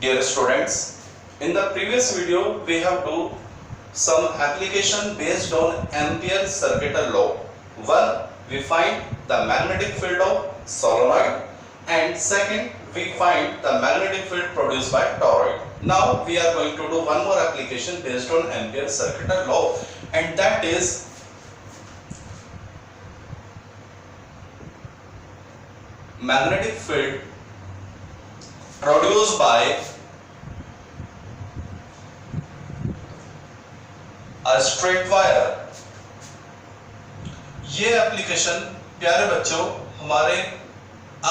Dear students, in the previous video we have do some application based on Ampere circuital law. One, we find the magnetic field of solenoid, and second, we find the magnetic field produced by toroid. Now we are going to do one more application based on Ampere circuital law, and that is magnetic field produced by a straight wire. ये application प्यारे बच्चों हमारे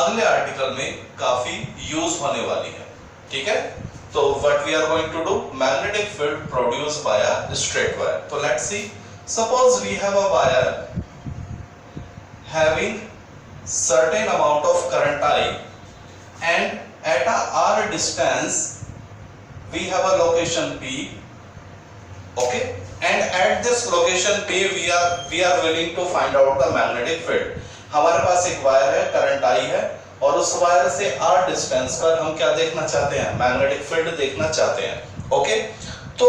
अगले article में काफी use होने वाली है, ठीक है। तो what we are going to do, magnetic field produced by a straight wire. तो let's see, suppose we have a wire having certain amount of current I, and at a r distance we have a location P, okay, and at this location P we are willing to find out the magnetic field। हमारे पास एक wire है, current I है, और उस wire से r distance पर हम क्या देखना चाहते हैं, मैग्नेटिक फील्ड देखना चाहते हैं, ओके। तो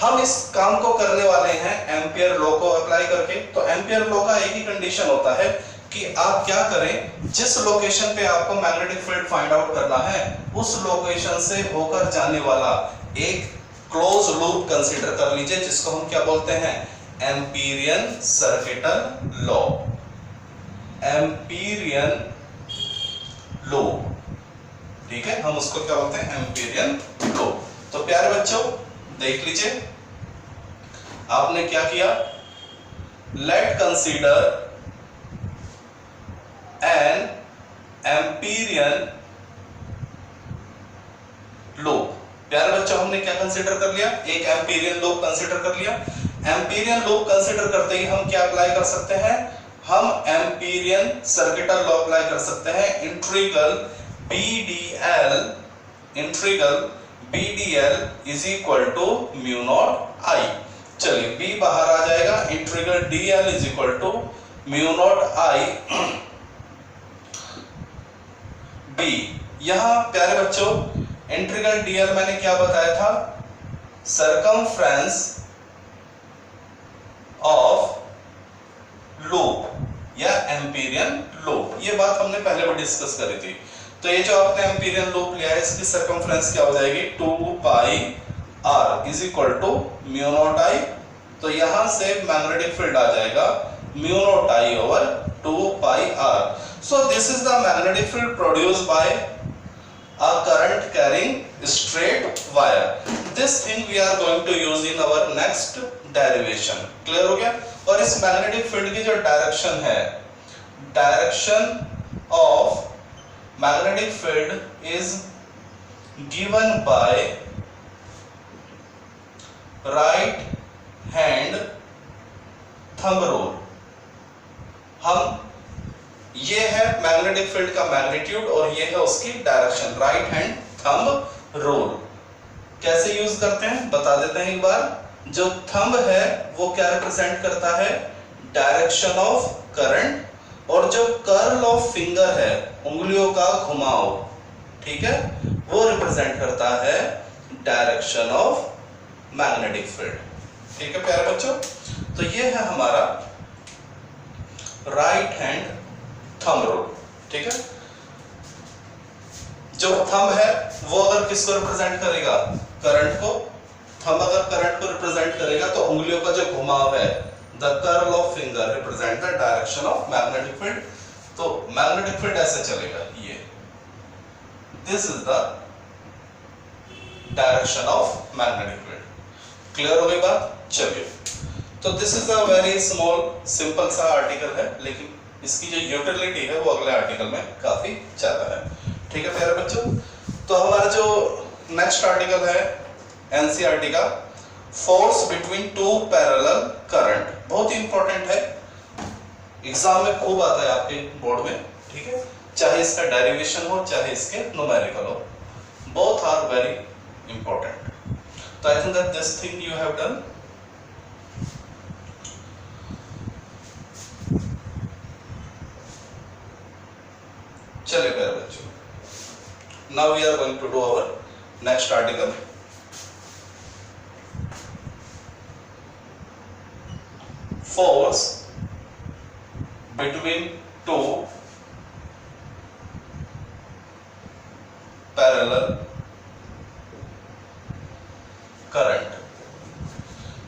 हम इस काम को करने वाले हैं एम्पियर लॉ को अप्लाई करके। तो एम्पियर लॉ का एक ही कंडीशन होता है कि आप क्या करें, जिस लोकेशन पे आपको मैग्नेटिक फील्ड फाइंड आउट करना है उस लोकेशन से होकर जाने वाला एक क्लोज लूप कंसीडर कर लीजिए, जिसको हम क्या बोलते हैं, empyrean circuital law, empyrean law, ठीक है। हम उसको क्या बोलते हैं, एम्पीरियन लॉ। तो प्यारे बच्चों देख लीजिए, आपने क्या किया, late consider an Amperian loop। प्यारे बच्चों हमने क्या कंसीडर कर लिया, एक एम्पीरियन लूप कंसीडर कर लिया। एम्पीरियन लूप कंसीडर करते ही हम क्या अप्लाई कर सकते हैं, हम एम्पीरियन सर्किटल लॉ अप्लाई कर सकते हैं। Integral BDL is equal to mu naught I। चलिए B बाहर आ जाएगा, integral DL is equal to mu naught I B। यहां प्यारे बच्चों इंटीग्रल DL मैंने क्या बताया था, सरकमफ्रेंस ऑफ लूप या एम्पीरियन लूप। ये बात हमने पहले भी डिस्कस करी थी। तो ये जो आपने एम्पीरियन लूप लिया है, इसकी सरकमफ्रेंस क्या हो जाएगी, 2 pi r is equal to mu naught I। तो यहां से मैग्नेटिक फील्ड आ जाएगा mu naught I over 2 pi r। So this is the magnetic field produced by a current carrying straight wire. This thing we are going to use in our next derivation। Clear हो गया। और इस magnetic field की जो direction है, direction of magnetic field is given by right hand thumb rule. हम ये है मैग्नेटिक फील्ड का मैग्नीट्यूड और ये है उसकी direction, right hand thumb rule. कैसे यूज करते हैं बता देते हैं एक बार। जो थंब है वो क्या रिप्रेजेंट करता है, डायरेक्शन ऑफ करंट, और जो कर्ल ऑफ फिंगर है, उंगलियों का घुमाव, ठीक है, वो रिप्रेजेंट करता है डायरेक्शन ऑफ मैग्नेटिक फील्ड। ठीक है प्यारे बच्चों, तो ये है हमारा राइट हैंड थंब रूल, ठीक है। जो थंब है वो अगर किसको रिप्रेजेंट करेगा, करंट को। थंब अगर करंट को रिप्रेजेंट करेगा तो उंगलियों का जो घुमाव है, the curl of finger represent the direction of magnetic field. तो मैग्नेटिक फील्ड ऐसे चलेगा, ये this is the direction of magnetic field. Clear हो गई बात। चलिए, तो this is a very small simple सा आर्टिकल है, लेकिन इसकी जो यूटिलिटी है वो अगले आर्टिकल में काफी ज्यादा है। ठीक है प्यारे बच्चों, तो हमारा जो नेक्स्ट आर्टिकल है एनसीईआरटी का, force between two parallel current, बहुत ही इंपॉर्टेंट है, एग्जाम में खूब आता है आपके बोर्ड में, ठीक है। चाहे इसका डेरिवेशन हो चाहे इसके न्यूमेरिकल हो, बोथ आर वेरी इंपॉर्टेंट। तो I think that this thing you have done. चलिए प्यारे बच्चों, now we are going to do our next article, force between two parallel current।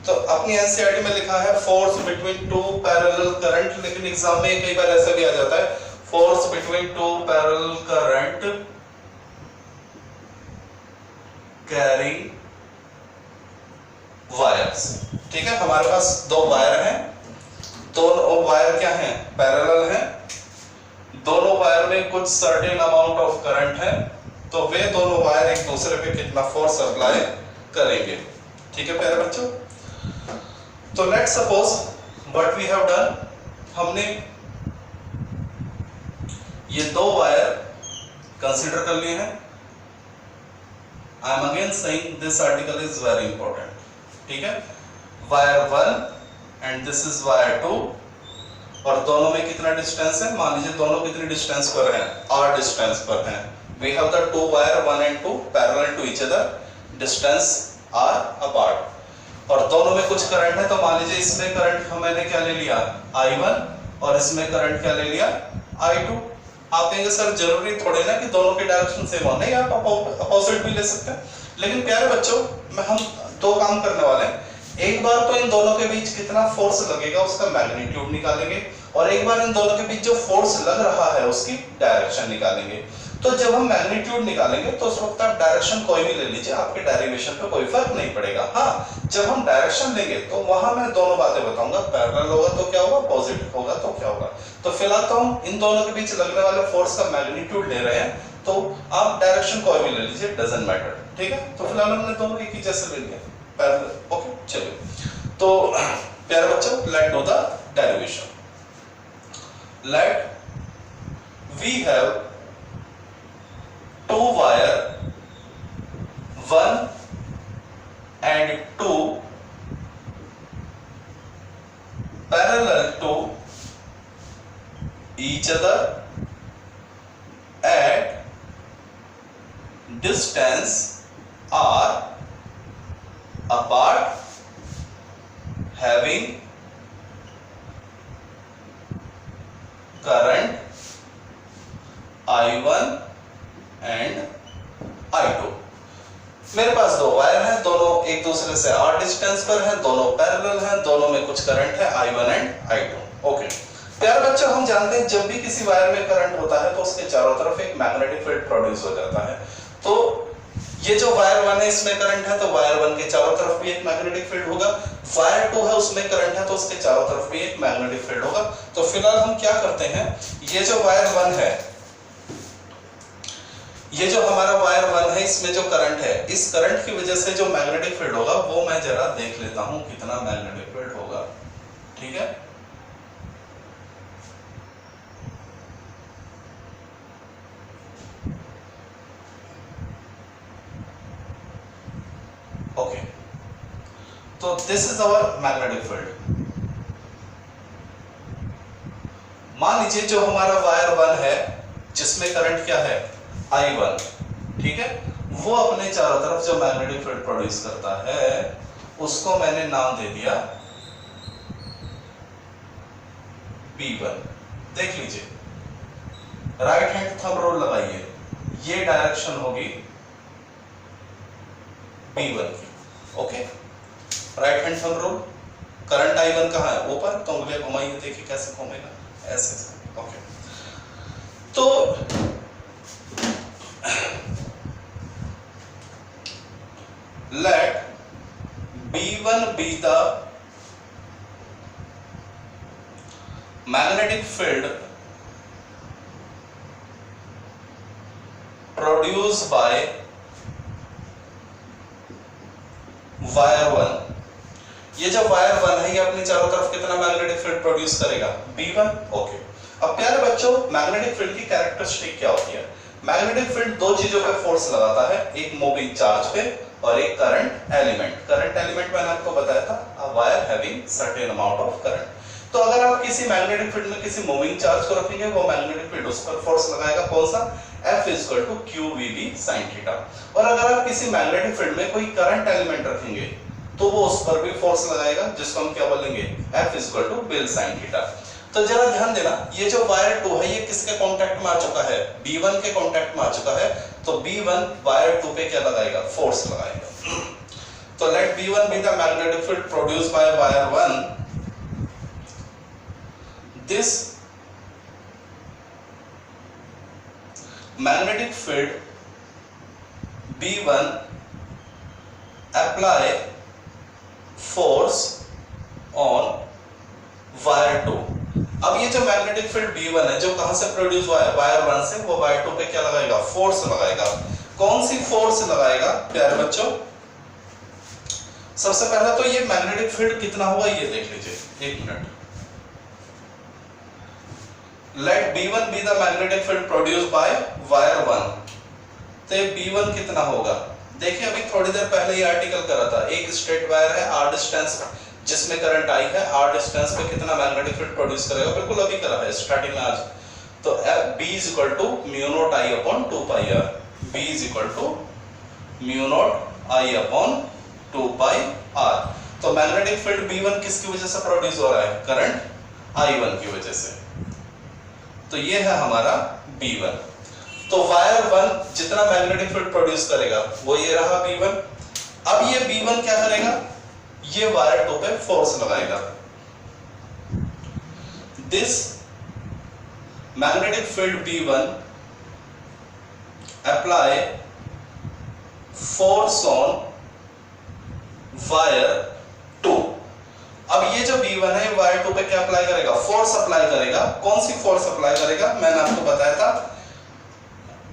तो अपनी एनसीईआरटी में लिखा है force between two parallel current, लेकिन एग्जाम में कई बार ऐसा भी आ जाता है force between two parallel current carrying wires. ठीक है, हमारे पास दो वायर हैं, दोनों वायर क्या हैं, पैरेलल हैं, दोनों वायर में कुछ सर्टेन अमाउंट ऑफ करंट है, तो वे दोनों वायर एक दूसरे पे कितना फोर्स अप्लाई करेंगे। ठीक है प्यारे बच्चों, तो let's suppose what we have done, हमने ये दो वायर कंसीडर कर लिए हैं। I am again saying this article is very important. ठीक है, wire 1 and this is wire 2, और दोनों में कितना डिस्टेंस है, मान लीजिए दोनों कितनी डिस्टेंस पर हैं, r डिस्टेंस पर हैं। We have the two wire 1 and 2 parallel to each other, distance r apart, और दोनों में कुछ करंट है। तो मान लीजिए इसमें करंट मैंने क्या ले लिया, I1, और इसमें करंट क्या ले लिया, I2। आप कहेंगे सर जरूरी थोड़े ना कि दोनों के डायरेक्शन सेम हो, नहीं, आप अपोजिट भी ले सकते हैं। लेकिन प्यारे बच्चों, हम दो काम करने वाले हैं, एक बार तो इन दोनों के बीच कितना फोर्स लगेगा उसका मैग्नीट्यूड निकालेंगे, और एक बार इन दोनों के बीच जो फोर्स लग रहा है उसकी डायरेक्शन निकालेंगे। तो जब हम मैग्नीट्यूड निकालेंगे तो उस वक्त आप डायरेक्शन कोई भी ले लीजिए, आपके डेरिवेशन पे कोई फर्क नहीं पड़ेगा। हाँ, जब हम डायरेक्शन लेंगे तो वहां मैं दोनों बातें बताऊंगा, पैरेलल होगा तो क्या होगा, अपोजिट होगा तो क्या होगा। तो फिलहाल तो हम इन दोनों के बीच लगने वाले फोर्स का मैग्नीट्यूड ले रहे हैं, तो आप डायरेक्शन कोई भी ले लीजिए, डजंट मैटर। ठीक है, तो फिलहाल हमने दोनों एक ही जैसे ले लिया पैरेलल। ओके, चलिए तो प्यारे बच्चों, let do the derivation. Let we have two wire 1 and 2 parallel to each other at distance r apart, having current I1 and I2। मेरे पास दो वायर हैं, दोनों एक दूसरे से r डिस्टेंस पर हैं, दोनों पैरेलल हैं, दोनों में कुछ करंट है I1 एंड I2। ओके प्यारे बच्चों, हम जानते हैं जब भी किसी वायर में करंट होता है तो उसके चारों तरफ एक मैग्नेटिक फील्ड प्रोड्यूस हो जाता है। तो ये जो वायर 1 है इसमें करंट है, तो वायर 1 के चारों तरफ भी एक मैग्नेटिक फील्ड होगा। वायर 2 है उसमें करंट है, तो उसके चारों तरफ भी एक मैग्नेटिक फील्ड होगा। तो फिलहाल हम क्या करते हैं, ये जो वायर 1 है, ये जो हमारा वायर 1 है, इसमें जो करंट है, इस करंट की वजह से जो मैग्नेटिक फील्ड होगा वो मैं जरा देख लेता हूं कितना मैग्नेटिक फील्ड होगा। ठीक है, ओके, तो this is our magnetic field. मान लीजिए जो हमारा वायर 1 है जिसमें करंट क्या है, I1, ठीक है, वो अपने चारों तरफ जो मैग्नेटिक फील्ड प्रोड्यूस करता है उसको मैंने नाम दे दिया B1। देख लीजिए, राइट हैंड थंब रूल लगाइए, ये डायरेक्शन होगी B1 की। Okay, right hand thumb rule, current I1 कहां है, ऊपर, तो उंगलियां घुमाइए, देखिए कैसे घूमेगा, ऐसे। ओके, तो let B1 be the magnetic field produced by wire 1। ये जो वायर 1 है ये अपने चारों तरफ कितना मैग्नेटिक फील्ड प्रोड्यूस करेगा, B1। ओके, अब प्यारे बच्चों, मैग्नेटिक फील्ड की कैरेक्टरिस्टिक क्या होती है, मैग्नेटिक फील्ड दो चीजों पे फोर्स लगाता है, एक मूविंग चार्ज पे और एक करंट एलिमेंट। करंट एलिमेंट मैंने आपको बताया था, अ wire having certain amount of current. तो अगर आप किसी मैग्नेटिक फील्ड में किसी मूविंग चार्ज को रखेंगे, वो मैग्नेटिक फील्ड उस पर फोर्स लगाएगा, कौन सा, F is equal to QVB sin theta. और अगर आप किसी मैग्नेटिक फील्ड में कोई करंट एलिमेंट रखेंगे तो वो उस पर भी फोर्स लगाएगा, जिसको हम क्या बोलेंगे, F is equal to BIL sin theta. तो जरा ध्यान देना, ये जो वायर 2 है ये किसके कांटेक्ट में आ चुका है, B1 के कांटेक्ट में आ चुका है। तो B1 वायर 2 पे क्या लगाएगा, फोर्स लगाएगा। तो late B1 be the magnetic field produced by wire 1. This magnetic field B1 apply force on wire 2। अब ये जो मैग्नेटिक फील्ड B1 है जो कहां से प्रोड्यूस हुआ है, वायर 1 से, वो वायर 2 पे क्या लगाएगा, फोर्स लगाएगा। कौन सी फोर्स लगाएगा प्यारे बच्चों, सबसे पहला तो ये मैग्नेटिक फील्ड कितना हुआ ये देख लीजिए, एक minute. Let B1 be the magnetic field produced by wire 1। तो B1 कितना होगा, देखिए अभी थोड़ी देर पहले ये आर्टिकल करा था, एक स्ट्रेट वायर है, r डिस्टेंस जिसमें करंट आई है, r डिस्टेंस पे कितना मैग्नेटिक फील्ड प्रोड्यूस करेगा, बिल्कुल अभी करा है स्टार्टिंग में आज। तो B is equal to mu naught I upon 2 pi r। B is equal to mu naught I upon 2 pi r। तो मैग्नेटिक फील्ड B1 किसकी वजह से प्रोड्यूस हो रहा है, करंट I1 की वजह से। तो ये है हमारा B1। तो वायर 1 जितना मैग्नेटिक फील्ड प्रोड्यूस करेगा वो ये रहा B1। अब ये B1 क्या करेगा, ये वायर 2 पे फोर्स लगाएगा। This magnetic field B1 apply force on wire 2। अब ये जो B1 है वायर 2 पे क्या अप्लाई करेगा, फोर्स अप्लाई करेगा। कौन सी फोर्स अप्लाई करेगा, मैंने आपको बताया था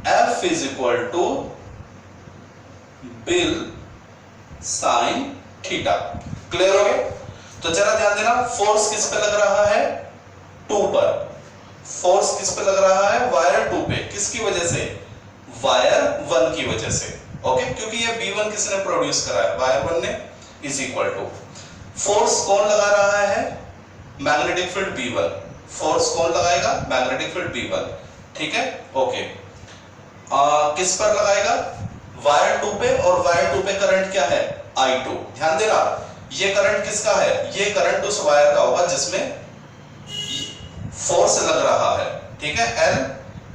F is equal to BIL sine theta. Clear हो गया। तो जरा ध्यान देना, फोर्स किस पे लग रहा है, 2 पर। फोर्स किस पे लग रहा है, वायर 2 पे। किसकी वजह से, वायर 1 की वजह से। ओके, क्योंकि ये B1 किसने प्रोड्यूस करा है, वायर 1 ने। इज इक्वल टू फोर्स कौन लगा रहा है, मैग्नेटिक फील्ड B1। फोर्स कौन लगाएगा, मैग्नेटिक फील्ड B1। ठीक है, ओके। किस पर लगाएगा, वायर 2 पे। और वायर 2 पे करंट क्या है, I2। ध्यान देना, ये करंट किसका है, ये करंट उस वायर का होगा जिसमें फोर्स लग रहा है। ठीक है, L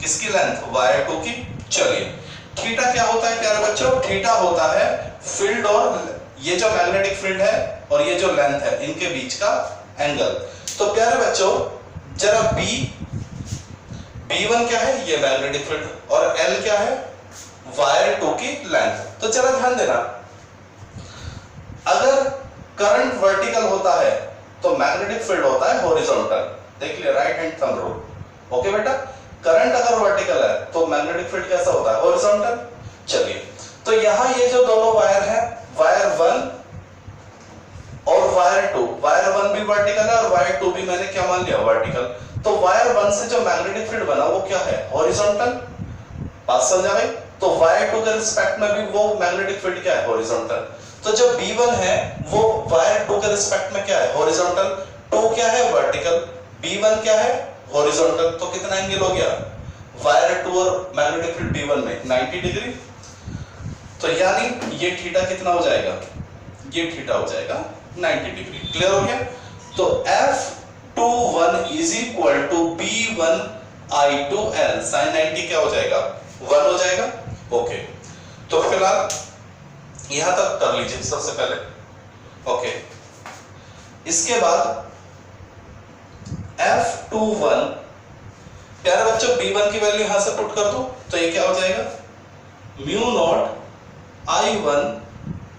किसकी लेंथ, वायर 2 की। चलिए, थीटा क्या होता है प्यारे बच्चों, थीटा होता है फील्ड और ये जो मैग्नेटिक फील्ड है और ये जो लेंथ है इनके बीच का एंगल। तो प्यारे बच्चों जरा B1 क्या है, ये मैग्नेटिक फील्ड, और L क्या है, वायर 2 की लेंथ। तो जरा ध्यान देना, अगर करंट वर्टिकल होता है तो मैग्नेटिक फील्ड होता है हॉरिजॉन्टल। देख लिया, right hand thumb rule. Okay बेटा, करंट अगर वर्टिकल है तो मैग्नेटिक फील्ड कैसा होता है, हॉरिजॉन्टल। चलिए, तो यहां ये जो दोनों वायर है, वायर 1 और वायर 2, वायर 1 भी वर्टिकल है और वायर 2 भी मैंने क्या मान लिया, वर्टिकल। तो वायर 1 से जो मैग्नेटिक फील्ड बना वो क्या है, हॉरिजॉन्टल। बात समझ आ गई। तो वायर 2 के रिस्पेक्ट में भी वो मैग्नेटिक फील्ड क्या है, हॉरिजॉन्टल। तो जो B1 है वो वायर 2 के रिस्पेक्ट में क्या है, हॉरिजॉन्टल। 2 क्या है, वर्टिकल। B1 क्या है, हॉरिजॉन्टल। तो कितना एंगल हो गया, वायर 2 और मैग्नेटिक फील्ड B1 में 90 डिग्री। तो यानी ये थीटा कितना हो जाएगा, ये थीटा हो जाएगा 90 डिग्री। क्लियर हो गया। तो F21 is equal to B1 I2L sin 90 क्या हो जाएगा, 1 हो जाएगा। ओके, तो फिलहाल यहां तक कर लीजिए सबसे पहले। ओके, इसके बाद F21, प्यारे बच्चों B1 की वैल्यू यहां से पुट कर दो तो ये क्या हो जाएगा, mu naught I1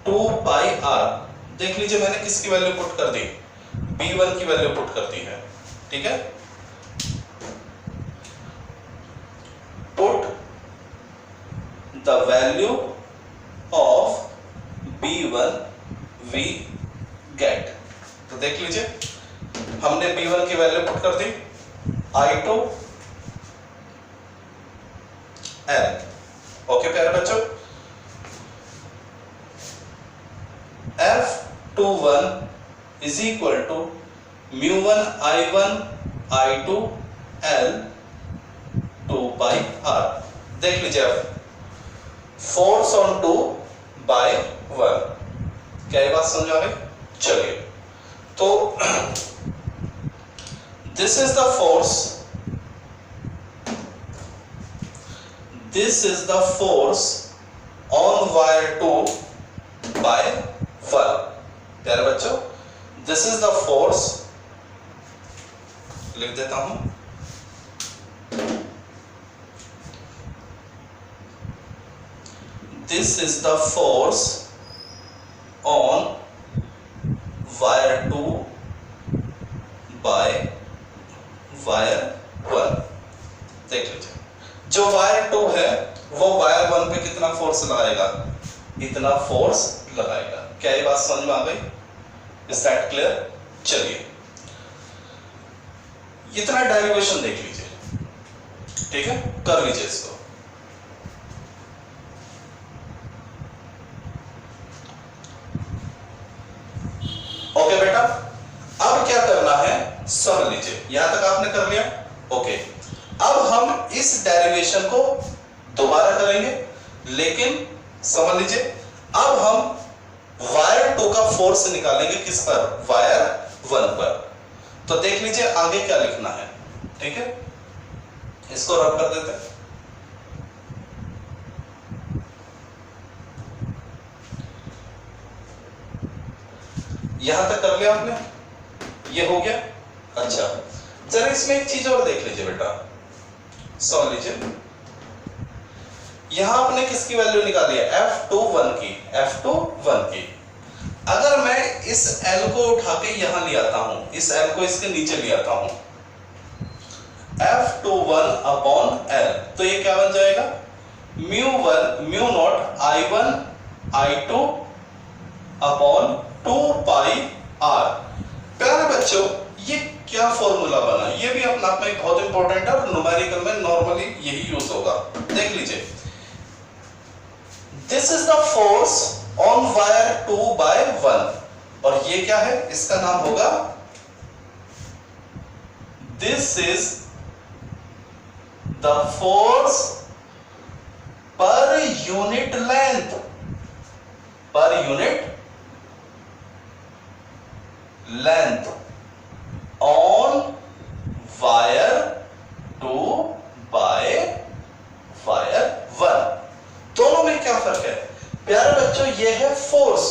2 pi r। देख लीजिए मैंने किसकी वैल्यू पुट कर दी, B1 की वैल्यू पुट कर दी है। ठीक है, put the value of B1 we get. तो देख लीजिए हमने B1 की वैल्यू पुट कर दी, I2 L। ओके प्यारे बच्चों, F21 is equal to mu I1 I2 L 2 pi r। देख लीजिए आप, फोर्स ऑन 2 बाय 1। क्या ये बात समझ आ गई? चलिए, तो this is the force, this is the force on wire 2 by 1। प्यारे बच्चों, दिस इज द फोर्स, लिख देता हूं, this is the force on wire 2 by wire 1। देख लीजिए, जो वायर 2 है वो वायर 1 पे कितना फोर्स लगाएगा? इतना फोर्स लगाएगा। क्या ये बात समझ में आ गई? Is that clear? चलिए, इतना डेरिवेशन देख लीजिए, ठीक है, कर लीजिए इसको। ओके बेटा, अब क्या करना है समझ लीजिए, यहां तक आपने कर लिया। ओके, अब हम इस डेरिवेशन को दोबारा करेंगे, लेकिन समझ लीजिए, अब हम वायर 2 का फोर्स निकालेंगे किस पर? वायर 1 पर। तो देख लीजिए आगे क्या लिखना है, ठीक है, इसको रब कर देते हैं। यहां तक कर लिया आपने, ये हो गया। अच्छा, जरा इसमें एक चीज और देख लीजिए बेटा, समझ लीजिए, यहां आपने किसकी वैल्यू निकाली है? F21 की, F21 की। अगर मैं इस L को उठा के यहां ले आता हूं, इस L को इसके नीचे ले आता हूं, F21 अपॉन L, तो ये क्या बन जाएगा? Mu naught I1 I2 upon 2 pi R। प्यारे बच्चों, ये क्या फॉर्मूला बना? ये भी अपने आप में बहुत इंपॉर्टेंट है और न्यूमेरिकल में नॉर्मली यही यूज होगा। देख लीजिए, this is the force on wire 2 by 1, और ये क्या है? इसका नाम होगा, this is the force per unit length, per unit length on wire 2 by wire 1। दोनों में क्या फर्क है? प्यारे बच्चों, ये है फोर्स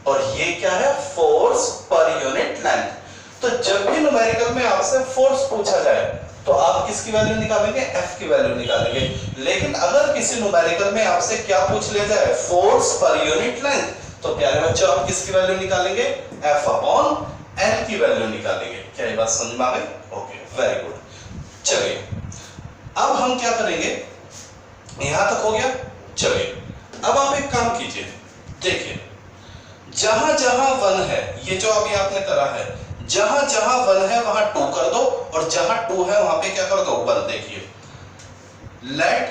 और ये क्या है? Force per unit length. तो जब भी न्यूमेरिकल में आपसे फोर्स पूछा जाए तो आप किसकी वैल्यू निकालेंगे? F की वैल्यू निकालेंगे। लेकिन अगर किसी न्यूमेरिकल में आपसे क्या पूछ लिया जाए? फोर्स पर यूनिट लेंथ, तो प्यारे बच्चों आप किसकी वैल्यू निकालेंगे? F अपॉन L की वैल्यू निकालेंगे। क्या ये बात समझ में आ गई? Okay, very good. चलिए, अब हम क्या करेंगे, यहां तक हो गया। चलिए, अब आप एक काम कीजिए, देखिए, जहां जहां 1 है, ये जो अभी आपने करा है, जहां जहां 1 है वहां 2 कर दो, और जहां 2 है वहां पे क्या कर दो? 1। देखिए, लेट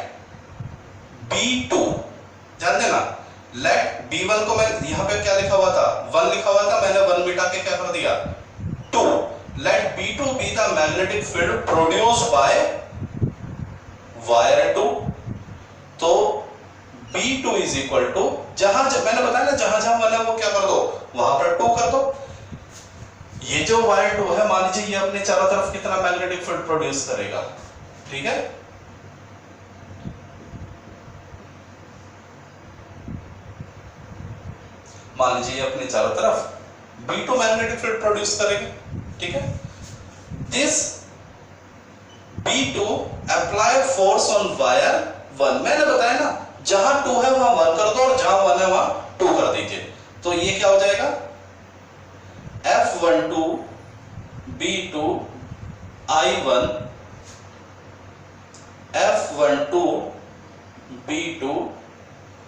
B2, ध्यान देना, लेट B1 को मैं यहां पे क्या लिखा हुआ था? 1 लिखा हुआ था, मैंने 1 मिटा के क्या कर दिया? 2। Let B2 be the magnetic field produced by wire 2। तो B2 इज इक्वल टू, जहां मैंने बताया ना, जहां जहां 1 है वो क्या कर दो? वहां पर 2 कर दो। ये जो वायर 2 है, मान लीजिए ये अपने चारों तरफ कितना मैग्नेटिक फील्ड प्रोड्यूस करेगा, ठीक है? मान लीजिए ये अपने चारों तरफ B2 मैग्नेटिक फील्ड प्रोड्यूस करेगा, ठीक है? This B2 apply force on wire 1। मैंने बताया ना, जहां 2 है वहां 1 कर दो, और जहां 1 है वहां 2 कर दीजिए। तो ये क्या हो जाएगा? F12 B2 I1 F12 B2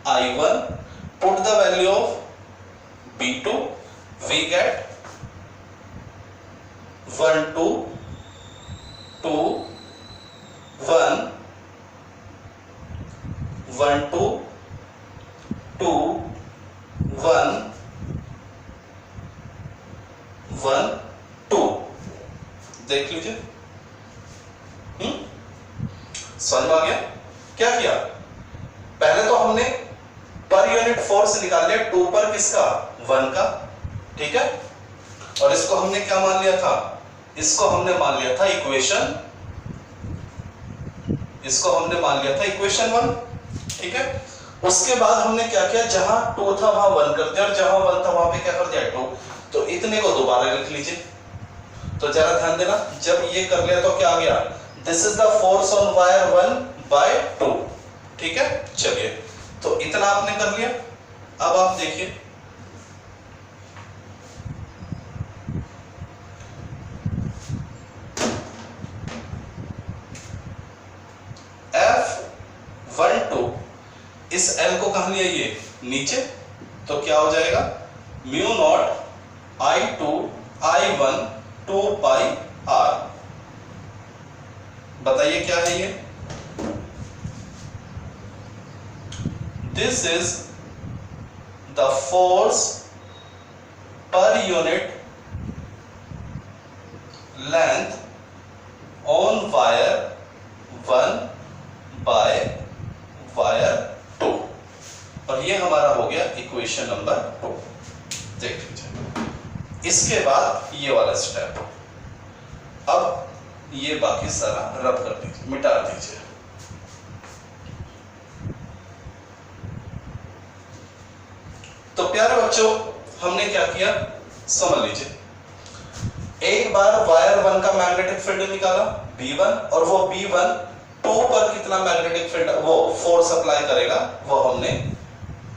I1, put the value of B2, we get 1 2 2 1 1 2 2 1 1 2। देख लीजिए, समझ आ गया? क्या किया? पहले तो हमने पर यूनिट फोर्स निकाल लिया 2 पर किसका 1 का, ठीक है, और इसको हमने क्या मान लिया था, इसको हमने मान लिया था इक्वेशन, इसको हमने मान लिया था इक्वेशन 1, ठीक है। उसके बाद हमने क्या किया, जहां 2 था वहां 1 कर दिया और जहां 1 था वहां पे क्या कर दिया 2, तो इतने को दोबारा लिख लीजिए। तो जरा ध्यान देना, जब ये कर लिया तो क्या आ गया, this is the force on wire 1/2, ठीक है। चलिए, तो इतना आपने कर लिया। अब आप देखिए F12 इस L को कहां लिया, ये नीचे, तो क्या हो जाएगा mu not I2 I1 2 pi R। बताइए क्या है ये, this is the force per unit length on wire 1 bye wire 2, और ये हमारा हो गया इक्वेशन नंबर 2। देख लीजिए, इसके बाद ये वाला स्टेप, अब ये बाकी सारा रब कर दीजिए, मिटा दीजिए। तो प्यारे बच्चों, हमने क्या किया समझ लीजिए। एक बार वायर 1 का मैग्नेटिक फील्ड निकाला B1, और वो B1 2 पर कितना मैग्नेटिक फील्ड वो फोर्स अप्लाई करेगा वो हमने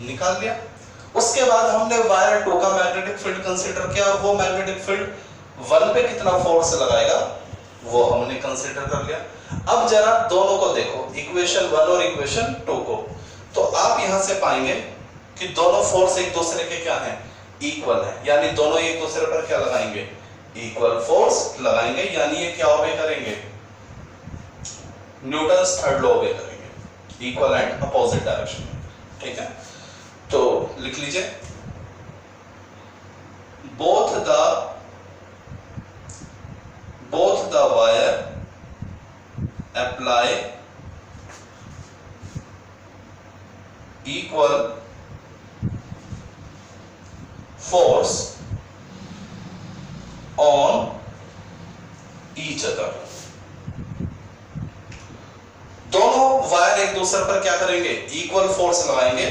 निकाल लिया। उसके बाद हमने वायर 2 का मैग्नेटिक फील्ड कंसीडर किया, और वो मैग्नेटिक फील्ड 1 पे कितना फोर्स लगाएगा वो हमने कंसीडर कर लिया। अब जरा दोनों को देखो, इक्वेशन 1 और इक्वेशन 2 को, तो आप यहां से पाएंगे कि दोनों फोर्स एक दूसरे के क्या हैं, इक्वल है, यानी दोनों एक दूसरे पर क्या लगाएंगे, इक्वल फोर्स लगाएंगे, यानी ये क्या ओबे करेंगे, न्यूटन्स थर्ड लॉ ओबे करेंगे, इक्वल एंड अपोजिट डायरेक्शन में, ठीक है। तो लिख लीजिए, both the wire apply equal force on each other. दोनों वायर एक दूसरे पर क्या करेंगे, इक्वल फोर्स लगाएंगे।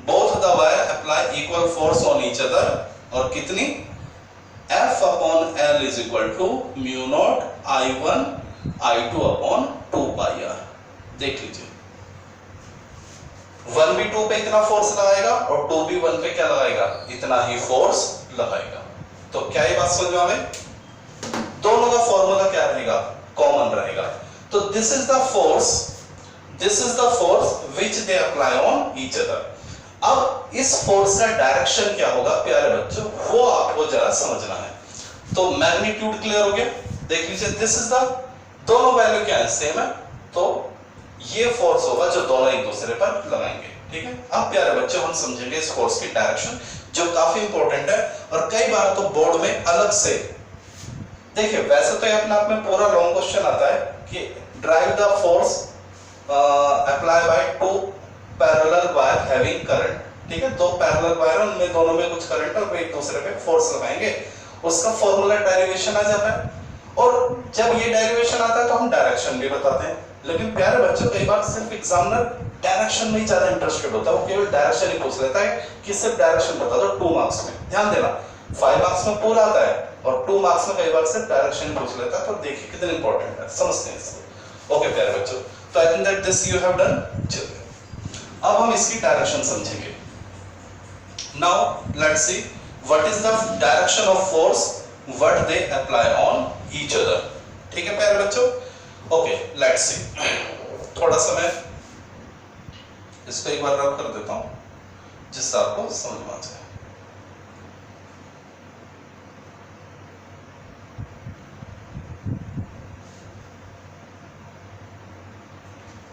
Both the wire apply equal force on each other, और कितनी, F upon L is equal to mu naught I1 I2 upon 2 pi R। देख लीजिए, 1 भी 2 पे इतना फोर्स लगाएगा और 2 भी 1 पे क्या लगाएगा, इतना ही फोर्स लगाएगा। तो क्या ये बात समझ में आ गई, दोनों का फॉर्मूला क्या रहेगा, कॉमन रहेगा। तो this is the force which they apply on each other. अब इस फोर्स का डायरेक्शन क्या होगा प्यारे बच्चों, वो आपको जरा समझना है। तो मैग्नीट्यूड क्लियर हो गया, देख लीजिए, दिस इज द, दोनों वैल्यू क्या है, सेम है, तो ये फोर्स होगा जो दोनों एक दूसरे पर लगाएंगे, ठीक है। अब प्यारे बच्चों हम समझेंगे इस फोर्स की डायरेक्शन, जो काफी इंपॉर्टेंट है, और कई बार तो बोर्ड में अलग से, देखिए वैसे तो ये अपने आप में पूरा लॉन्ग क्वेश्चन आता है कि drive the force apply bye 2 parallel wire having current, ठीक है, 2 पैरेलल वायर, उनमें दोनों में कुछ करंट है और वे एक दूसरे पे फोर्स लगाएंगे, उसका फॉर्मूला डेरिवेशन आ जाता है। और जब ये डेरिवेशन आता है तो हम डायरेक्शन भी बताते हैं। लेकिन प्यारे बच्चों, कई बार सिर्फ एग्जामिनर डायरेक्शन में ही ज्यादा इंटरेस्टेड होता है, वो केवल डायरेक्शन ही पूछ लेता है कि सिर्फ डायरेक्शन बता दो 2 मार्क्स में। ध्यान देना, 5 मार्क्स में पूरा आता है और 2 मार्क्स में कई बार सिर्फ डायरेक्शन पूछ लेता है। तो देखिए कितना इंपॉर्टेंट है, समझते हैं इसको। ओके प्यारे बच्चों, तो I think that this you have done. चलिए अब हम इसकी डायरेक्शन समझेंगे। Now let's see what is the direction of force what they apply on each other, ठीक है प्यारे बच्चों। ओके लेट्स सी, थोड़ा सा मैं इसको एक बार रब कर देता हूं जिससे आपको समझ में आ जाए।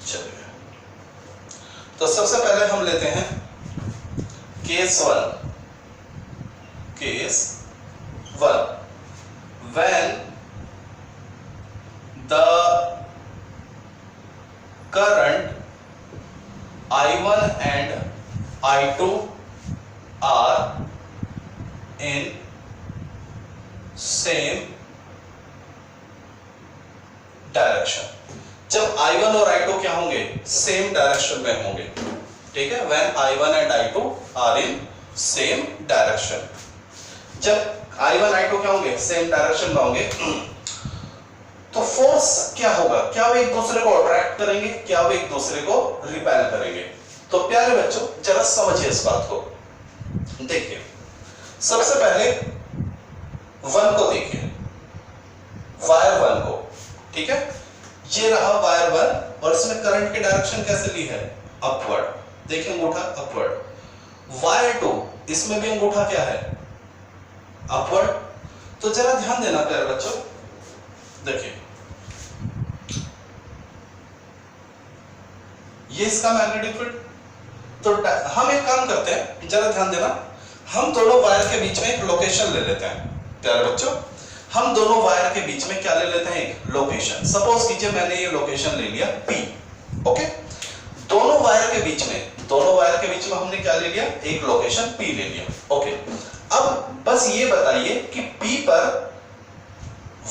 चलिए, तो सबसे पहले हम लेते हैं case 1। when the current I1 and I2 are in same direction. जब I1 और I2 क्या होंगे, सेम डायरेक्शन में होंगे, ठीक है, when I1 and I2 are in same direction। जब I1 I2 क्या होंगे, सेम डायरेक्शन में होंगे, तो फोर्स क्या होगा, क्या वे एक दूसरे को अट्रैक्ट करेंगे, क्या वे एक दूसरे को रिपेल करेंगे। तो प्यारे बच्चों जरा समझिए इस बात को। देखिए सबसे पहले वन को देखिए, वायर वन को, ठीक है, ये रहा वायर वन और इसमें करंट की डायरेक्शन कैसे ली है, अपवर्ड। देखिए अंगूठा अपवर्ड। वायर टू, इसमें भी अंगूठा क्या है, अपवर्ड। तो जरा ध्यान देना प्यारे बच्चों, देखिए ये इसका मैग्नेटिक फील्ड। तो हम एक काम करते हैं, जरा ध्यान देना, हम दोनों वायर के बीच में एक लोकेशन ले लेते हैं प्यारे बच्चों। हम दोनों वायर के बीच में क्या ले लेते हैं, एक लोकेशन। सपोज कीजिए मैंने ये लोकेशन ले लिया P, ओके। दोनों वायर के बीच में हमने क्या ले लिया, एक लोकेशन P ले लिया, ओके। अब बस ये बताइए कि P पर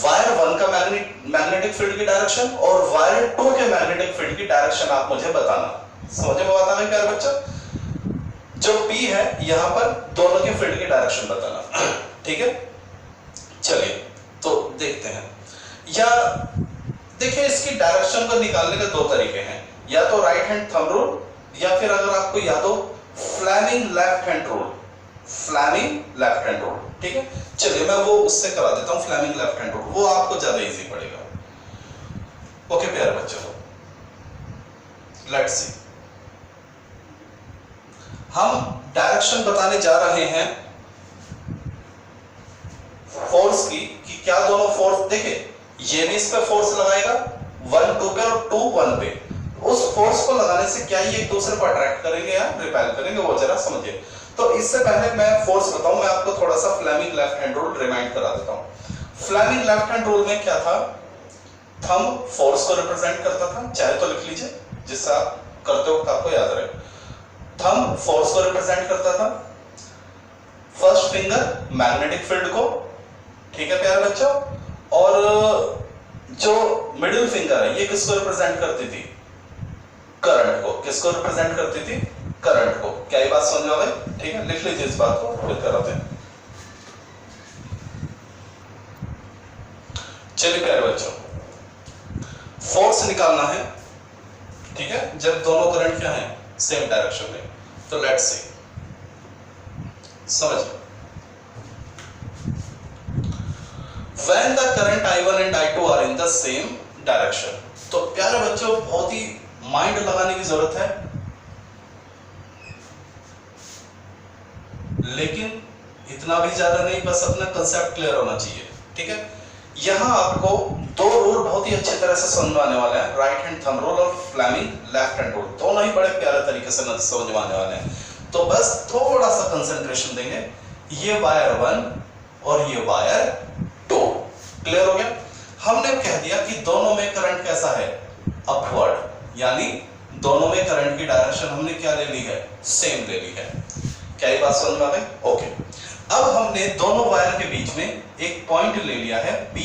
वायर वन का मैग्नेटिक फील्ड की डायरेक्शन और वायर टू के मैग्नेटिक फील्ड की डायरेक्शन आप मुझे बताना। समझ में आता है प्यारे बच्चों, जो P है यहां पर दोनों के फील्ड की डायरेक्शन बताना, ठीक है। चलिए तो देखते हैं, या देखिए इसकी डायरेक्शन को निकालने के दो तरीके हैं, या तो राइट हैंड थंब रूल, या फिर अगर आपको याद हो Fleming left hand rule, Fleming left hand rule, ठीक है। चलिए मैं वो उससे करा देता हूं, फ्लेमिंग लेफ्ट हैंड रूल, वो आपको ज्यादा इजी पड़ेगा। ओके प्यारे बच्चों, लेट्स सी, हम डायरेक्शन बताने जा रहे हैं फोर्स की, कि क्या दोनों फोर्स, देखिए ये भी इस पे फोर्स लगाएगा 1 2 पे और 2 1 पे। उस फोर्स को लगाने से क्या ये एक दूसरे को अट्रैक्ट करेंगे या रिपेल करेंगे, वो जरा समझिए। तो इससे पहले मैं फोर्स बताऊं, मैं आपको थोड़ा सा Fleming left hand rule remind करा देता हूं। फ्लेमिंग लेफ्ट हैंड रूल में क्या था, थंब फोर्स को रिप्रेजेंट करता था, चाहे तो लिख लीजिए जिससे आप करते वक्त आपको याद रहे। थंब फोर्स को रिप्रेजेंट करता था, फर्स्ट फिंगर मैग्नेटिक फील्ड को, ठीक है प्यारे बच्चों, और जो मिडिल फिंगर है ये किसको रिप्रेजेंट करती थी, करंट को। किसको रिप्रेजेंट करती थी, करंट को। क्या ये बात समझ में आ गई, ठीक है, लिख लीजिए इस बात को, फिर कराते हैं। चलिए प्यारे बच्चों, फोर्स निकालना है, ठीक है, जब दोनों करंट क्या है, सेम डायरेक्शन में। तो लेट्स सी, समझ when the current I1 and I2 are in the same direction। तो प्यारे बच्चों बहुत ही माइंड लगाने की जरूरत है, लेकिन इतना भी ज्यादा नहीं, बस अपना कंसेप्ट क्लियर होना चाहिए, ठीक है। यहां आपको दो रूल बहुत ही अच्छी तरह से समझ में आने वाले हैं, राइट हैंड थंब रूल और फ्लेमिंग लेफ्ट हैंड रूल, दोनों ही बड़े प्यारे तरीके से समझ में आने वाले हैं। तो बस थोड़ा सा कंसंट्रेशन देंगे, ये वायर वन और ये वायर टू, क्लियर हो गया। हमने कह दिया कि दोनों में करंट कैसा है, अपवर्ड, यानी दोनों में करंट की डायरेक्शन हमने क्या ले ली है, सेम ले ली है। क्या ये बात समझ में आ गई, ओके। अब हमने दोनों वायर के बीच में एक पॉइंट ले लिया है P,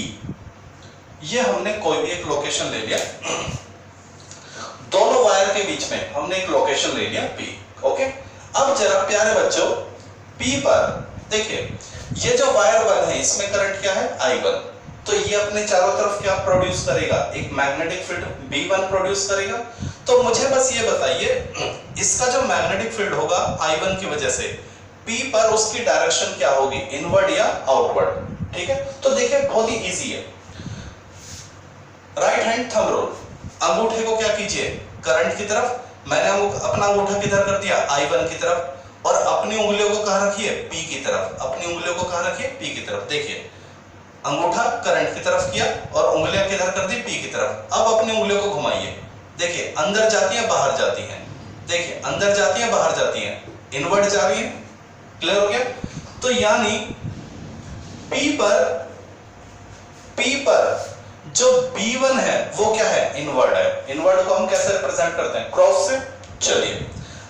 ये हमने कोई भी एक लोकेशन ले लिया, दोनों वायर के बीच में हमने एक लोकेशन ले लिया P, ओके। अब जरा प्यारे बच्चों P पर देखिए, ये जो वायर वन है इसमें करंट क्या है, I1, तो ये अपने चारों तरफ क्या प्रोड्यूस करेगा, एक मैग्नेटिक फील्ड B1 प्रोड्यूस करेगा। तो मुझे बस ये बताइए, इसका जो मैग्नेटिक फील्ड होगा I1 की वजह से P पर उसकी डायरेक्शन क्या होगी, इनवर्ड या आउटवर्ड, ठीक है। तो देखिए बहुत ही इजी है, राइट हैंड थंब रूल, अंगूठे को क्या कीजिए, करंट की तरफ, मैंने अपना अंगूठा किधर कर दिया, I1 की तरफ, और अपनी उंगलियों को कहां रखिए, P की तरफ, अपनी उंगलियों को कहां रखिए, P की तरफ। देखिए अंगूठा करंट की तरफ किया और उंगलियां किधर कर दी, P की तरफ। अब अपनी उंगलियों को घुमाइए, देखिए अंदर जाती है बाहर जाती हैं, देखिए अंदर जाती है बाहर जाती हैं, इनवर्ड जा रही है, क्लियर हो गया। तो यानी P पर जो B1 है वो क्या है, इनवर्ड है। इनवर्ड को हम कैसे रिप्रेजेंट करते हैं, क्रॉस से, चलिए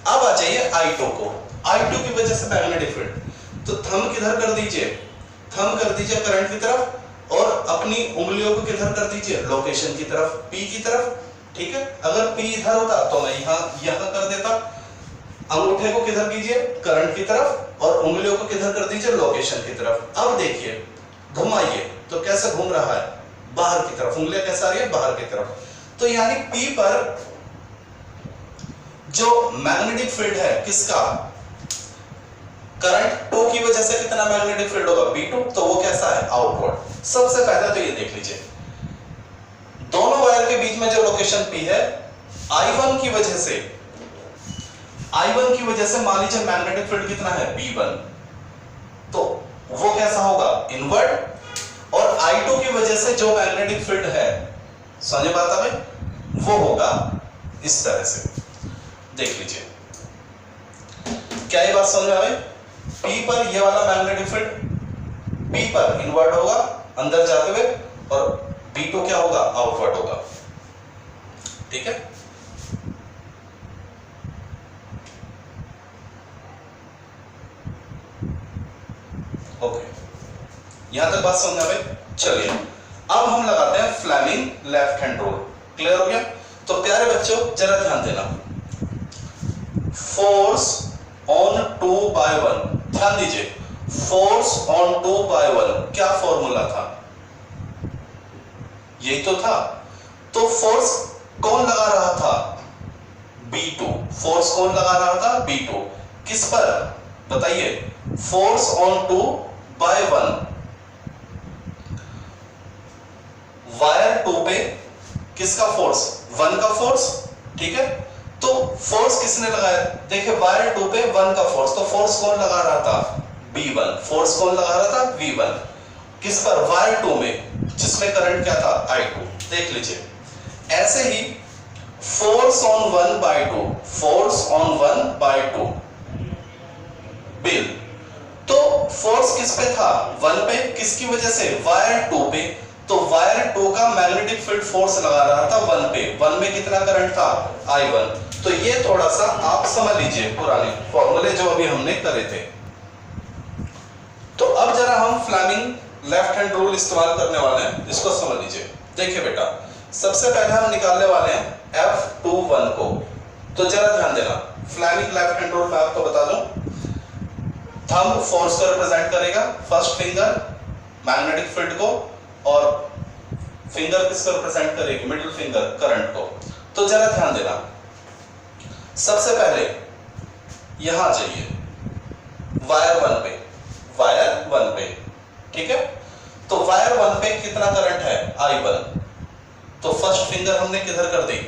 अब आ जाइए I2 को। I2 की वजह से मैग्नेटिक फील्ड, तो थंब किधर कर दीजिए, थंब कर दीजिए करंट की तरफ और अपनी उंगलियों को किधर कर दीजिए, लोकेशन की तरफ, P की तरफ। ठीक है, अगर P इधर होता तो मैं यहां कर देता। अंगूठे को किधर कीजिए, करंट की तरफ, और उंगलियों को किधर कर दीजिए, लोकेशन की तरफ। अब देखिए घुमाइए तो कैसे घूम रहा है, बाहर की तरफ, उंगलियां कैसे आ रही है, बाहर की तरफ। तो यानी P पर जो मैग्नेटिक फील्ड है किसका, करंट 2 की वजह से कितना मैग्नेटिक फील्ड होगा, B2, तो वो कैसा है, आउटवर्ड। सबसे पहले तो ये देख लीजिए दोनों वायर के बीच में जो लोकेशन P है, I1 की वजह से, I1 की वजह से मान लीजिए मैग्नेटिक फील्ड कितना है, B1, तो वो कैसा होगा, इनवर्ड। और I2 की वजह से जो मैग्नेटिक फील्ड है, समझे बात हमें, वो होगा इस तरह से। देख लीजिए क्या ये बात समझ में आई, P पर ये वाला मैग्नेटिक फील्ड P पर इनवर्ड होगा अंदर जाते हुए, और B2 क्या होगा, आउटवर्ड होगा। ठीक है, ओके, यहां तक बात समझ में आई। चलिए अब हम लगाते हैं Fleming left hand rule. Clear हो गया। तो प्यारे बच्चों जरा ध्यान देना, फोर्स ऑन 2/1, ध्यान दीजिए, फोर्स ऑन 2/1 क्या फॉर्मूला था, यही तो था। तो फोर्स कौन लगा रहा था, B2। फोर्स कौन लगा रहा था, B2। किस पर बताइए, फोर्स ऑन 2/1, वायर 2 पे किसका फोर्स, 1 का फोर्स। ठीक है, तो फोर्स किसने लगाया, देखिए वायर 2 पे 1 का फोर्स, तो फोर्स कौन लगा रहा था, B1। फोर्स कौन लगा रहा था, V1। किस पर, वायर 2 में, जिसमें करंट क्या था, I2। देख लीजिए ऐसे ही फोर्स ऑन 1/2, फोर्स ऑन 1/2 बिल, तो फोर्स किस पे था, 1 पे, किसकी वजह से, वायर 2 पे। तो वायर 2 का मैग्नेटिक फील्ड फोर्स लगा रहा था 1 पे, 1 में कितना करंट था, I1। तो ये थोड़ा सा आप समझ लीजिए पुराने फॉर्मूले जो अभी हमने करे थे। तो अब जरा हम फ्लेमिंग लेफ्ट हैंड रूल इस्तेमाल करने वाले हैं, इसको समझ लीजिए। देखिए बेटा, सबसे पहले हम निकालने वाले हैं F21 को। तो जरा ध्यान देना, फ्लेमिंग लेफ्ट हैंड रूल मैं आपको बता दूं, थंब फोर्स को रिप्रेजेंट करेगा, फर्स्ट फिंगर मैग्नेटिक फील्ड को, और फिंगर किसको रिप्रेजेंट करेगी, मिडिल फिंगर करंट को। तो जरा ध्यान देना, सबसे पहले यहां जाइए वायर 1 पे, वायर 1 पे। ठीक है, तो वायर 1 पे कितना करंट है, I1। तो फर्स्ट फिंगर हमने किधर कर दी,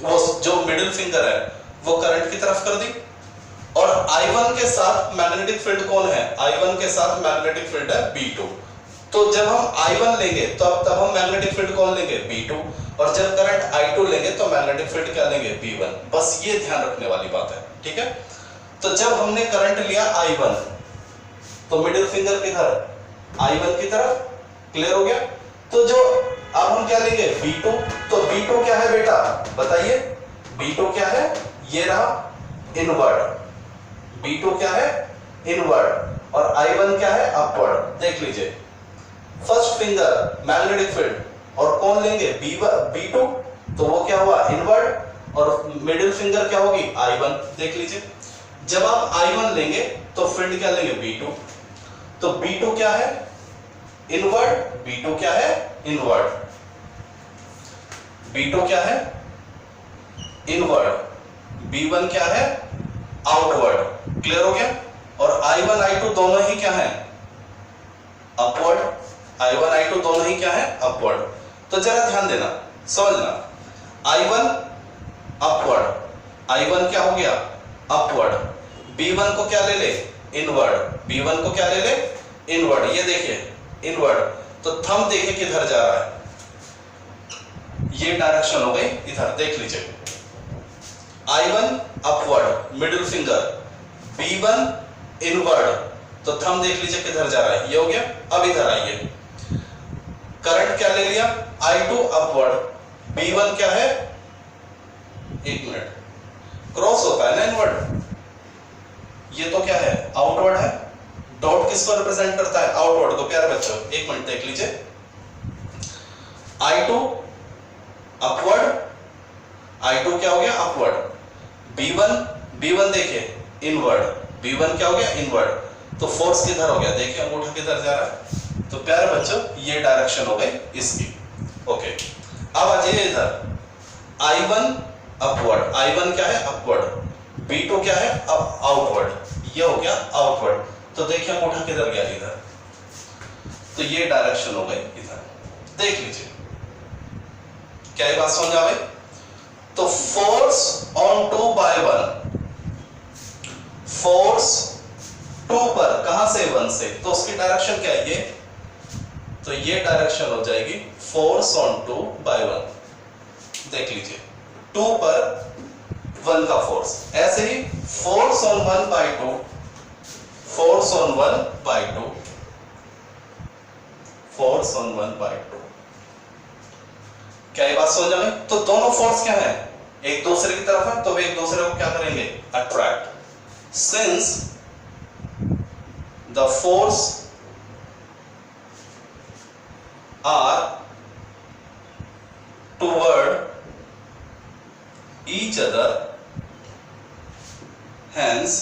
वो जो मिडिल फिंगर है वो करंट की तरफ कर दी, और I1 के साथ मैग्नेटिक फील्ड कौन है, I1 के साथ मैग्नेटिक फील्ड है B2। तो जब हम I1 लेंगे तो तब हम मैग्नेटिक फील्ड कौन लेंगे, B2, और जब करंट I2 लेंगे तो मैग्नेटिक फील्ड क्या लेंगे, B1। बस ये ध्यान रखने वाली बात है। ठीक है, तो जब हमने करंट लिया I1, तो मिडिल फिंगर किधर, I1 की तरफ। क्लियर हो गया। तो जो अब हम क्या लेंगे, B2। तो B2 क्या है बेटा, बताइए, B2 क्या है, ये रहा इनवर्ड, B2 क्या है, इनवर्ड, और I1 क्या है, अपवर्ड। देख लीजिए फर्स्ट फिंगर मैग्नेटिक फील्ड, और कौन लेंगे, B2, तो वो क्या हुआ, इनवर्ड, और मिडिल फिंगर क्या होगी, I1। देख लीजिए जब आप I1 लेंगे तो फील्ड क्या लेंगे, B2। तो B2 क्या है, इनवर्ड, B2 क्या है, इनवर्ड, B2 क्या है, इनवर्ड, B1 क्या है, आउटवर्ड। क्लियर हो गया। और I1 I2 दोनों ही क्या है, अपवर्ड। I1 I2 दोनों ही क्या है, अपवर्ड। तो जरा ध्यान देना, समझना, I1 अपवर्ड, I1 क्या हो गया, अपवर्ड, B1 को क्या ले ले, इनवर्ड, B1 को क्या ले ले, इनवर्ड। ये देखिए इनवर्ड, तो थंब देखिए किधर जा रहा है, ये डायरेक्शन हो गई इधर। देख लीजिए I1 upward, middle finger, B1 inward, तो थंब देख लीजिए किधर जा रहा है, ये हो गया। अब इधर आइए, करंट क्या ले लिया, I2 अपवर्ड, B1 क्या है, एक मिनट, क्रॉस होता है ना इनवर्ड, ये तो क्या है आउटवर्ड है। डॉट किसको रिप्रेजेंट करता है आउटवर्ड को। प्यारे बच्चों एक मिनट देख लीजिए, I2 अपवर्ड, I2 क्या हो गया अपवर्ड, B1 देखिए इनवर्ड, B1 क्या हो गया इनवर्ड, तो फोर्स किधर हो गया देखिए अंगूठा किधर जा रहा है, तो प्यारे बच्चों ये डायरेक्शन हो गई इसकी। ओके अब आ जाइए इधर, I1 अपवर्ड, I1 क्या है अपवर्ड, B2 क्या है अब आउटवर्ड, ये हो गया आउटवर्ड, तो देखिए अंगूठा किधर गया इधर, तो ये डायरेक्शन हो गई इधर। देख लीजिए क्या ये बात समझ आ गई। तो फोर्स ऑन 2 बाय 1, फोर्स 2 पर कहां से 1 से, तो उसकी डायरेक्शन क्या है ये, तो ये डायरेक्शन हो जाएगी फोर्स ऑन 2 बाय 1। देख लीजिए 2 पर 1 का फोर्स, ऐसे ही force on 1 by 2, force on 1 by 2, force on 1 by 2। क्या ये बात समझ में? तो दोनों फोर्स क्या है एक दूसरे की तरफ है, तो वे एक दूसरे को क्या करेंगे attract. Since the force are toward each other, hence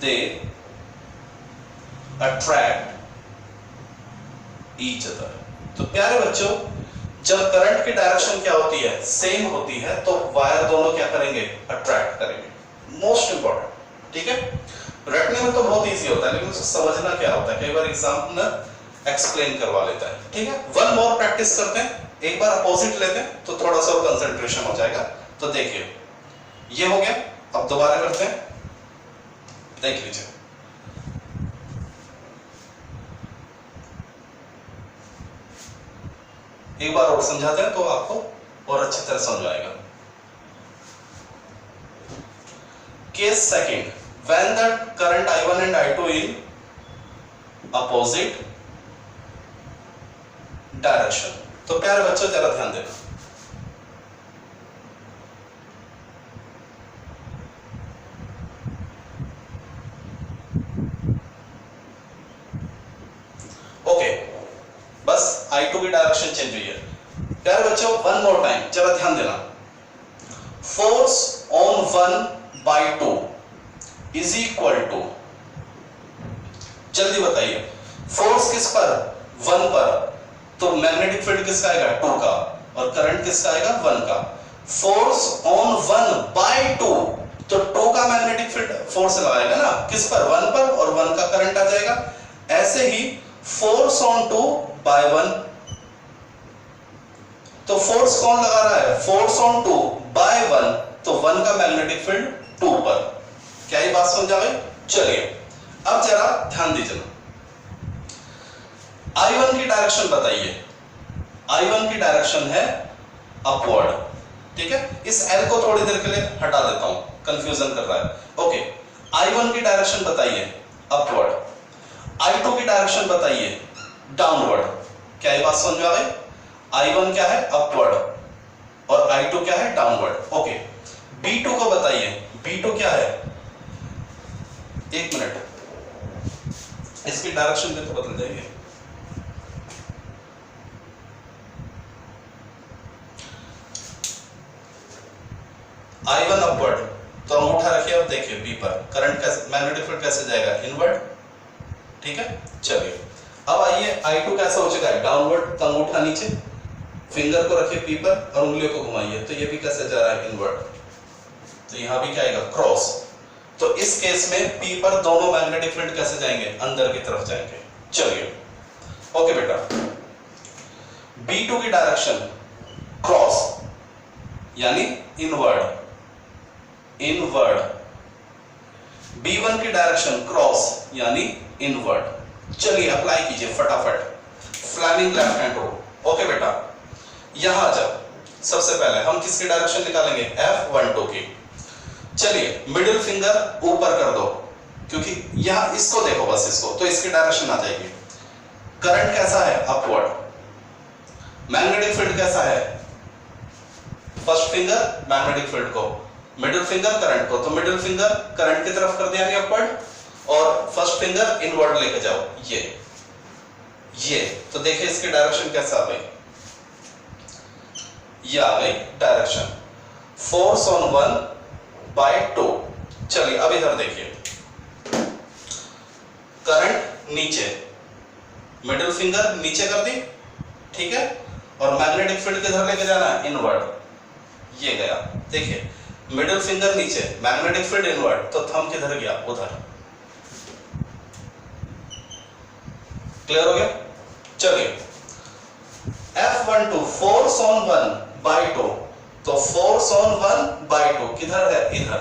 they attract each other। तो प्यारे बच्चों जब करंट की डायरेक्शन क्या होती है सेम होती है, तो वायर दोनों क्या करेंगे अट्रैक्ट करेंगे। मोस्ट इंपॉर्टेंट, ठीक है। रटने में तो बहुत इजी होता है, लेकिन उसको समझना क्या होता है कई बार एग्जाम में एक्सप्लेन करवा लेता है, ठीक है। वन मोर प्रैक्टिस करते हैं, एक बार अपोजिट लेते हैं तो थोड़ा सा कंसंट्रेशन हो जाएगा। तो देखिए ये हो गया, अब दोबारा करते हैं, देख लीजिए एक बार और समझाते हैं तो आपको और अच्छी तरह समझ आएगा। Case second, when the current I1 and I2 in opposite direction. तो प्यारे बच्चों जरा ध्यान देना, ओके बस I2 की डायरेक्शन चेंज हुई है। प्यारे बच्चों वन मोर टाइम जरा ध्यान देना, force on 1 by 2 is equal to, जल्दी बताइए फोर्स किस पर 1 पर, तो मैग्नेटिक फील्ड किसका आएगा 2 का, और करंट किसका आएगा 1 का। फोर्स ऑन 1 बाय 2, तो 2 का मैग्नेटिक फील्ड फोर्स लगाएगा ना किस पर 1 पर, और 1 का करंट आ जाएगा। ऐसे ही फोर्स ऑन 2 बाय 1, तो फोर्स कौन लगा रहा है फोर्स ऑन 2 बाय 1, तो 1 का मैग्नेटिक फील्ड 2 पर। क्या ये बात समझ आ गई? चलिए अब जरा ध्यान दीजिए, I1 की डायरेक्शन बताइए। I1 की डायरेक्शन है अपवर्ड, ठीक है। इस L को थोड़ी देर के लिए हटा देता हूं, कंफ्यूजन कर रहा है। ओके I1 की डायरेक्शन बताइए अपवर्ड, I2 की डायरेक्शन बताइए डाउनवर्ड। क्या ये बात समझ में आ गई? I1 क्या है अपवर्ड और I2 क्या है डाउनवर्ड। ओके B2 को बताइए, B2 क्या है, एक मिनट इसकी डायरेक्शन भी तो बदल जाएगी। I1 अपवर्ड, तो अंगूठा रखिए, अब देखिए B पर करंट कैसे, मैग्नेटिक फील्ड कैसे जाएगा इनवर्ड, ठीक है। चलिए अब आइए I2 कैसा हो चुका है डाउनवर्ड, तो अंगूठा नीचे, फिंगर को रखिए P पर और उंगलियों को घुमाइए, तो ये भी कैसे जा रहा है इनवर्ड, तो यहां भी क्या आएगा क्रॉस। तो इस केस में P पर दोनों मैग्नेटिक फील्ड कैसे जाएंगे अंदर की तरफ जाएंगे। चलिए ओके बेटा, B2 की डायरेक्शन क्रॉस यानी इनवर्ड, इनवर्ड। B1 की डायरेक्शन क्रॉस यानी इनवर्ड। चलिए अप्लाई कीजिए फटाफट Fleming left hand rule. Okay बेटा यहां जाओ, सबसे पहले हम किसकी डायरेक्शन निकालेंगे F12 की। चलिए मिडिल फिंगर ऊपर कर दो, क्योंकि यहां इसको देखो बस, इसको तो इसकी डायरेक्शन आ जाएगी। करंट कैसा है अपवर्ड, मैग्नेटिक फील्ड कैसा है फर्स्ट फिंगर मैग्नेटिक फील्ड को, मिडिल फिंगर करंट को, तो मिडिल फिंगर करंट की तरफ कर दिया अपवर्ड और फर्स्ट फिंगर इनवर्ड लेके जाओ, ये तो देखिए इसकी डायरेक्शन कैसा आ गई, ये आ गई डायरेक्शन फोर्स ऑन 1/2। चलिए अब इधर देखिए, करंट नीचे, मिडिल फिंगर नीचे कर दी, ठीक है, और मैग्नेटिक फील्ड किधर लेके जाना है, इनवर्ड, ये गया। देखिए मिडिल फिंगर नीचे, मैग्नेटिक फील्ड इनवर्ड, तो थंब किधर गया, उधर। क्लियर हो गया? चलिए F12 फोर्स ऑन 1/2, तो फोर्स ऑन 1/2 किधर है, इधर,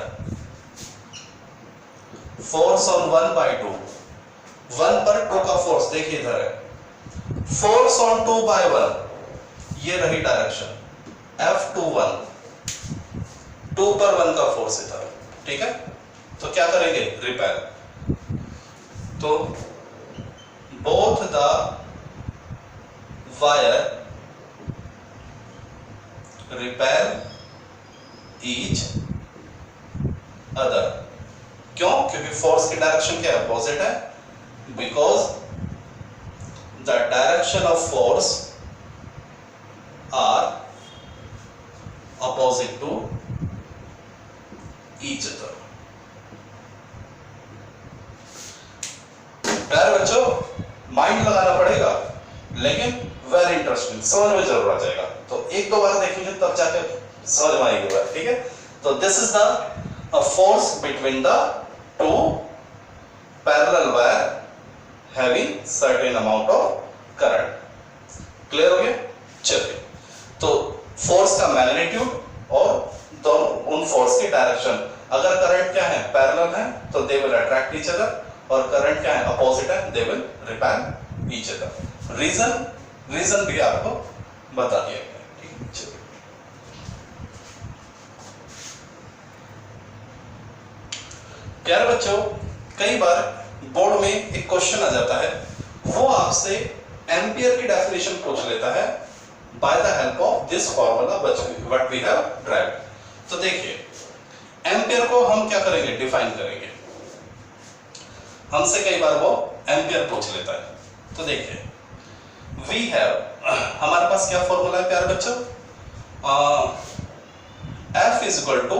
फोर्स ऑन 1/2, 1 पर 2 का फोर्स देखिए इधर है, फोर्स ऑन 2/1, ये रही डायरेक्शन F21, 2 पर 1 का फोर्स इधर, ठीक है। तो क्या करेंगे, रिपेल, तो both the wire repel each other. क्यों? क्योंकि फोर्स की डायरेक्शन क्या है, अपोजिट है, because the direction of force are opposite to each other. प्यारे बच्चों, माइंड लगाना पड़ेगा, लेकिन वेरी इंटरेस्टिंग, समझ में जरूर आ जाएगा। तो एक दो बार देखेंगे तब जाके समझ में आएगी बात, ठीक है। तो this is the force between the two parallel wire having certain amount of current. Clear हो गया? चलिए, तो फोर्स का मैग्नीट्यूड और दोनों उन फोर्स की डायरेक्शन, अगर करंट क्या है, पैरेलल है, तो they will attract each other, और करंट क्या है, अपोजिट है, they will repel each other. Reason भी आपको बता दिया गया, ठीक है। चलिए, प्यारे बच्चों, कई बार बोर्ड में एक क्वेश्चन आ जाता है, वो आपसे एम्पियर की डेफिनेशन पूछ लेता है by the help of this formula what we have derived. तो देखिए, एम्पियर को हम क्या करेंगे, डिफाइन करेंगे। हमसे कई बार वो एम्पियर पूछ लेता है। तो देखिए, वी हैव, हमारे पास क्या फॉर्मूला है प्यारे बच्चों, F is equal to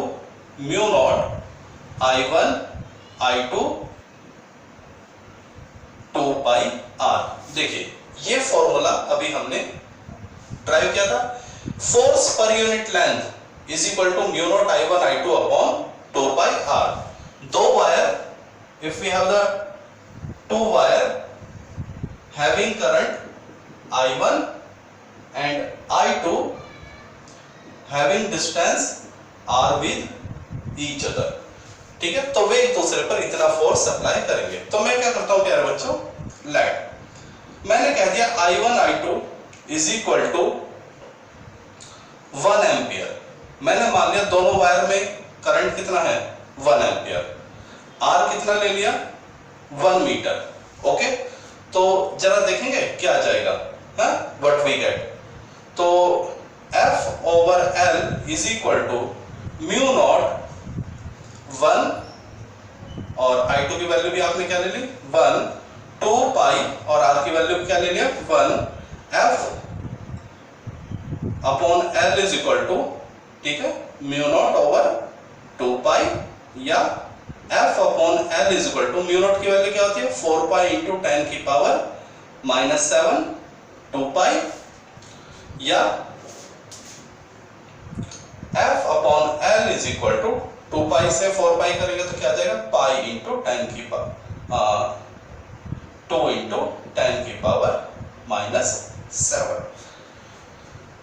mu naught I1 I2 2 pi R। देखिए ये फॉर्मूला अभी हमने ड्राइव किया था, force per unit length is equal to mu naught I1 I2 upon 2 pi R। दो wire, if we have the two wire having current I1 and I2 having distance R with each other, ठीक है। तो वे एक दूसरे पर इतना force apply करेंगे। तो मैं क्या करता हूं प्यारे बच्चों, लेट, मैंने कह दिया I1 I2 is equal to 1 ampere. मैंने मान लिया दोनों वायर में करंट कितना है, 1 एम्पियर। R कितना ले लिया, 1 मीटर। ओके, तो जरा देखेंगे क्या आ जाएगा, व्हाट वी गेट। तो F over L is equal to mu naught 1, और I2 की वैल्यू भी आपने क्या ले ली, 1, 2 पाई, और R की वैल्यू क्या ले लिया, 1, F upon L is equal to, ठीक है, म्यू नॉट ओवर 2 पाई, या F upon L is equal to, mu naught की वैल्यू क्या होती है, 4 पाई इंटू 10 की पावर -7, 2 पाई, या F upon L is equal to 2 pi से 4 पाई करेंगे तो क्या आ जाएगा, पाई इंटू 10 की पावर 2 इंटू 10 की पावर -7।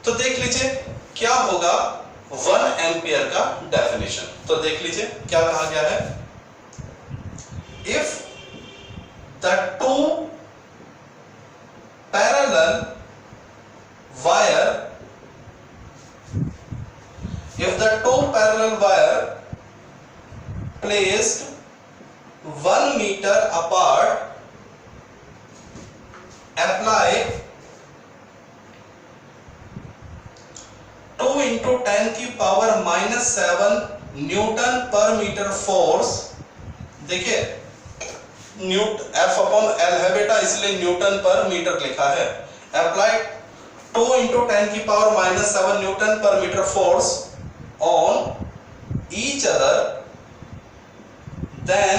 तो देख लीजिए क्या होगा 1 एम्पियर का डेफिनेशन। तो देख लीजिए क्या कहा गया है, if the two parallel wire placed 1 meter apart apply 2 into 10 की power -7 newton per metre force, देखिए F अपॉन L है बेटा, इसलिए न्यूटन पर मीटर लिखा है। अप्लाइड 2 इंटू 10 की power -7 newton per metre force on each other, then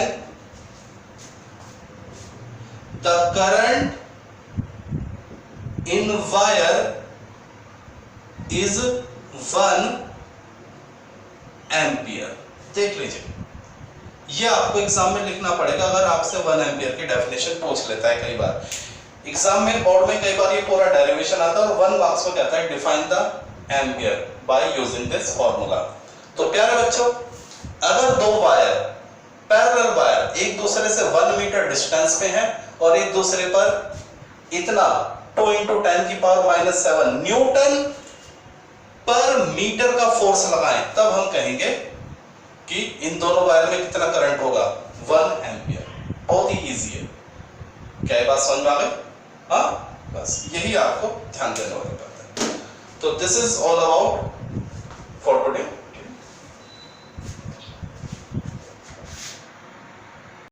the current in wire is 1 ampere. देख लीजिए, ये आपको एग्जाम में लिखना पड़ेगा अगर आपसे 1 एम्पियर की डेफिनेशन पूछ लेता है। कई बार एग्जाम में, बोर्ड में कई बार ये पूरा डेरिवेशन आता है और 1 मार्क्स में कहता है define the ampere by using this formula. तो प्यारे बच्चों, अगर दो वायर, पैरेलल वायर, एक दूसरे से 1 मीटर डिस्टेंस पे हैं और एक दूसरे पर इतना 2 इंटू 10 की पावर -7 न्यूटन पर मीटर का फोर्स लगाएं, तब हम कहेंगे कि इन दोनों वायर में कितना करंट होगा, 1 एम्पियर। बहुत ही इजी है। क्या ये बात समझ में आ गई? हाँ, बस यही आपको ध्यान देने वाली बात है। तो दिस इज ऑल अबाउट